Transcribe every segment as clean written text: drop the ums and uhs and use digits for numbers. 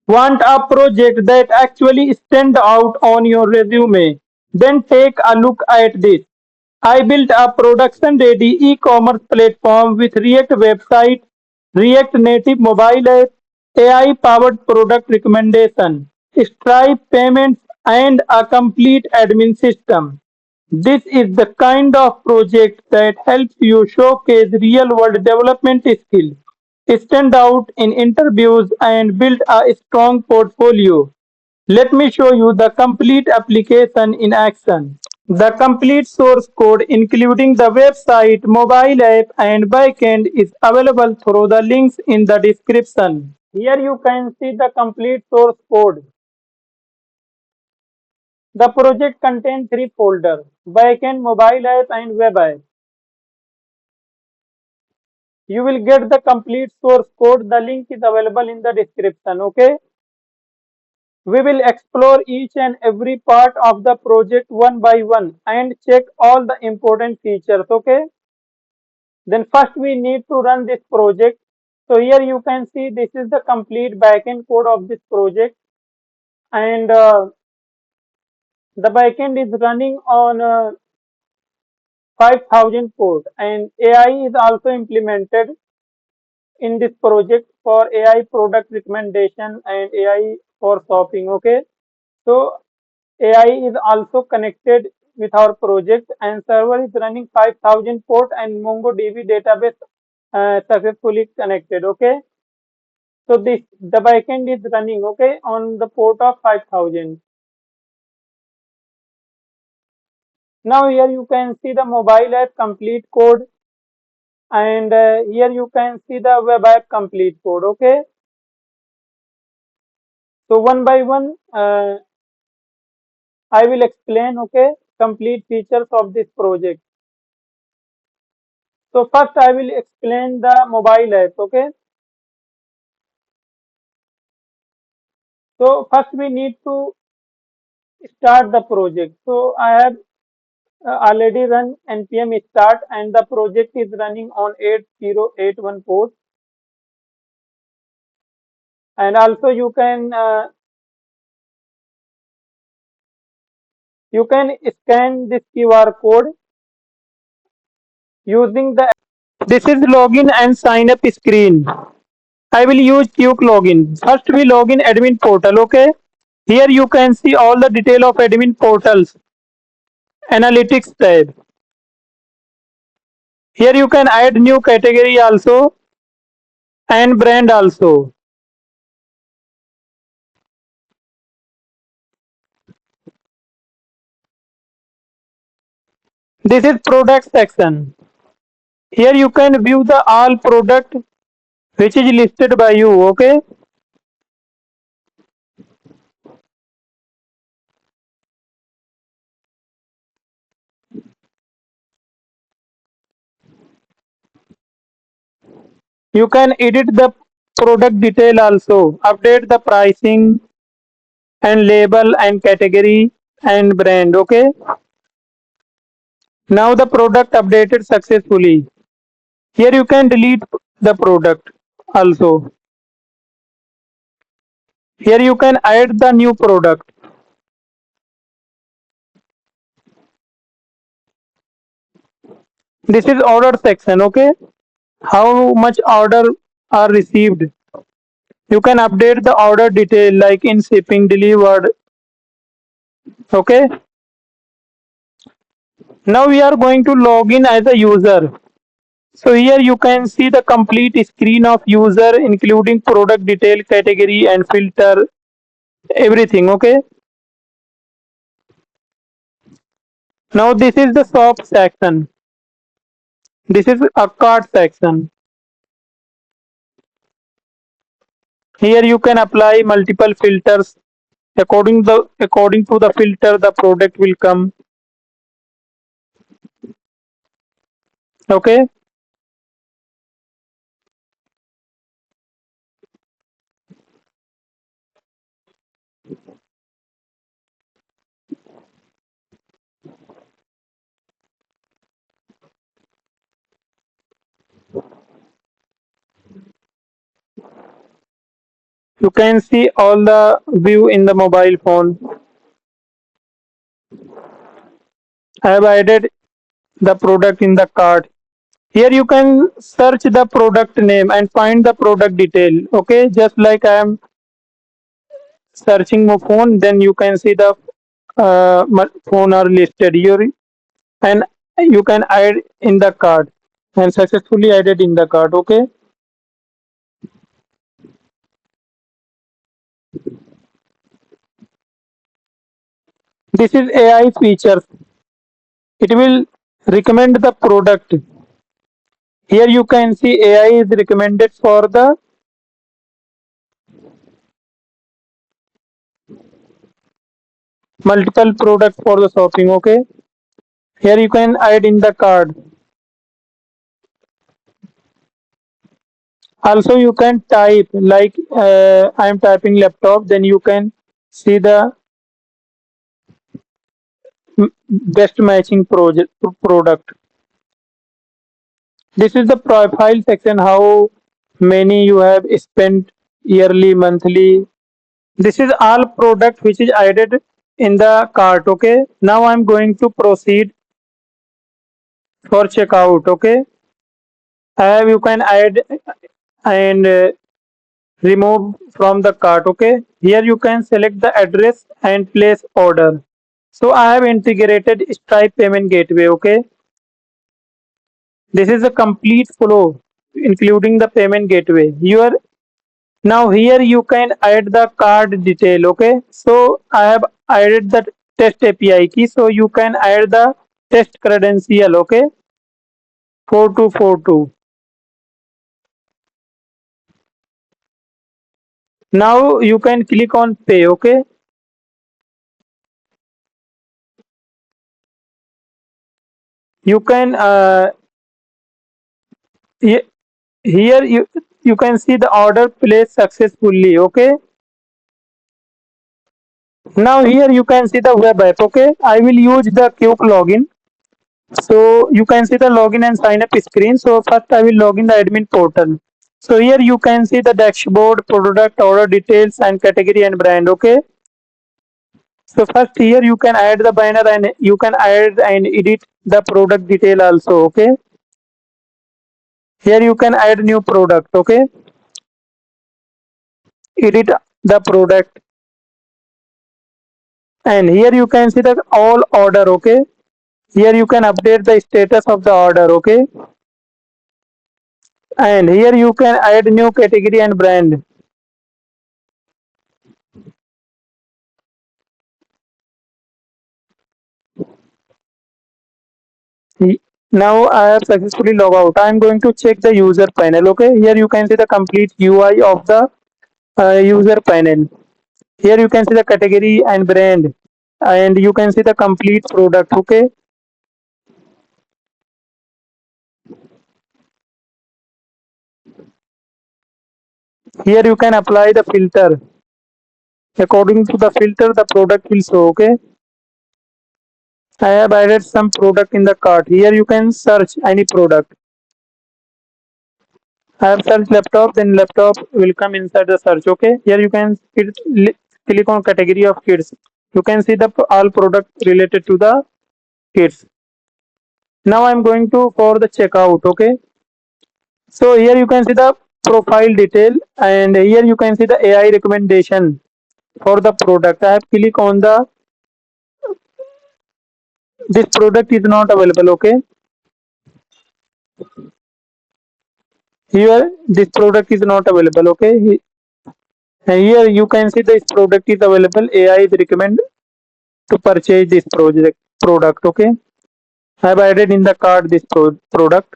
Want a project that actually stand out on your resume? Then take a look at this. I built a production-ready e-commerce platform with React website, React Native mobile app, AI-powered product recommendation, Stripe payments, and a complete admin system. This is the kind of project that helps you showcase real-world development skills, stand out in interviews, and build a strong portfolio. Let me show you the complete application in action. The complete source code, including the website, mobile app, and backend, is available through the links in the description. Here you can see the complete source code. The project contains three folders: backend, mobile app, and web app. You will get the complete source code. The link is available in the description. Okay. We will explore each and every part of the project one by one and check all the important features. Okay. Then first we need to run this project. So here you can see this is the complete backend code of this project, and the backend is running on 5000 port, and AI is also implemented in this project for AI product recommendation and AI for shopping. Okay, so AI is also connected with our project, and server is running 5000 port and MongoDB database successfully connected. Okay, so this the backend is running okay on the port of 5000. Now here you can see the mobile app complete code, and here you can see the web app complete code. Okay, so one by one I will explain okay complete features of this project. So first I will explain the mobile app. Okay, so first we need to start the project. So I have already run npm start, and the project is running on 8081 port. And also you can scan this QR code using the. This is login and sign up screen. I will use Quick login. First we login admin portal. Okay. Here you can see all the detail of admin portals. Analytics tab. Here you can add new category also and brand also. This is product section. Here you can view the all product which is listed by you. Okay. You can edit the product detail also, update the pricing and label and category and brand. Okay. Now the product updated successfully. Here you can delete the product also. Here you can add the new product. This is order section. Okay. How much order are received. You can update the order detail like in shipping, delivered. Okay. Now we are going to log in as a user. So here you can see the complete screen of user including product detail, category and filter, everything. Okay. Now this is the shop section. This is a cart section. Here you can apply multiple filters. According to the filter, the product will come. Okay. You can see all the view in the mobile phone. I have added the product in the cart. Here you can search the product name and find the product detail. Okay, just like I am searching my phone, then you can see the phone are listed here, and you can add in the cart and successfully added in the cart. Okay, this is AI features. It will recommend the product. Here you can see AI is recommended for the multiple products for the shopping. Okay, here you can add in the card. Also you can type like I am typing laptop, then you can see the best matching product. This is the profile section, how many you have spent yearly, monthly. This is all product which is added in the cart. Okay, now I'm going to proceed for checkout. Okay, I have, you can add and remove from the cart. Okay, here you can select the address and place order. So I have integrated Stripe payment gateway. Okay, this is a complete flow including the payment gateway. Your now here you can add the card detail. Okay, so I have added the test API key, so you can add the test credential. Okay, 4242. Now you can click on pay. Okay, you can here you can see the order placed successfully. Okay, now here you can see the web app. Okay, I will use the quick login. So you can see the login and sign up screen. So first I will log in the admin portal. So here you can see the dashboard, product, order details, and category and brand. Okay, so first here you can add the banner and you can add and edit the product detail also. Okay, here you can add new product. Okay, edit the product, and here you can see the all order. Okay, here you can update the status of the order. Okay, and here you can add new category and brand. Now I have successfully logged out. I am going to check the user panel. Okay, here you can see the complete UI of the user panel. Here you can see the category and brand, and you can see the complete product. Okay, here you can apply the filter. According to the filter, the product will show. Okay, I have added some product in the cart. Here you can search any product. I have searched laptop, then laptop will come inside the search. Okay, here you can click on category of kids. You can see the all product related to the kids. Now I'm going to for the checkout. Okay, so here you can see the profile detail, and here you can see the AI recommendation for the product. I have click on the this product is not available. Okay, here this product is not available. Okay, and here you can see this product is available. AI is recommend to purchase this product. Okay, I have added in the cart this product.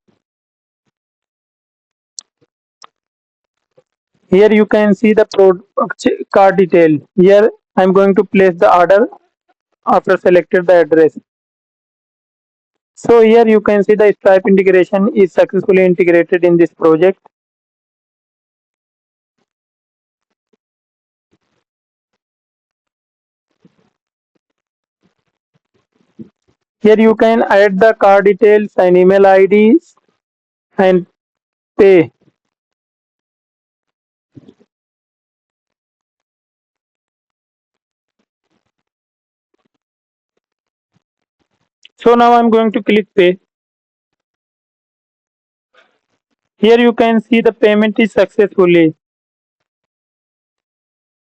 Here you can see the card detail. Here I'm going to place the order after selected the address. So here you can see the Stripe integration is successfully integrated in this project. Here you can add the card details and email IDs and pay. So now I'm going to click pay. Here you can see the payment is successfully.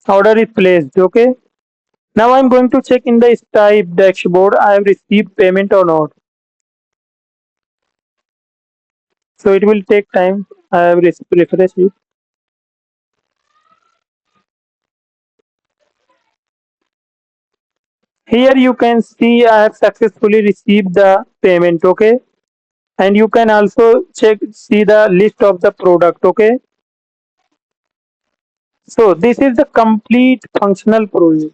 Order is placed. Okay. Now I'm going to check in the Stripe dashboard I have received payment or not. So it will take time. I have refreshed it. Here you can see I have successfully received the payment. Okay. And you can also see the list of the product. Okay. So this is the complete functional project.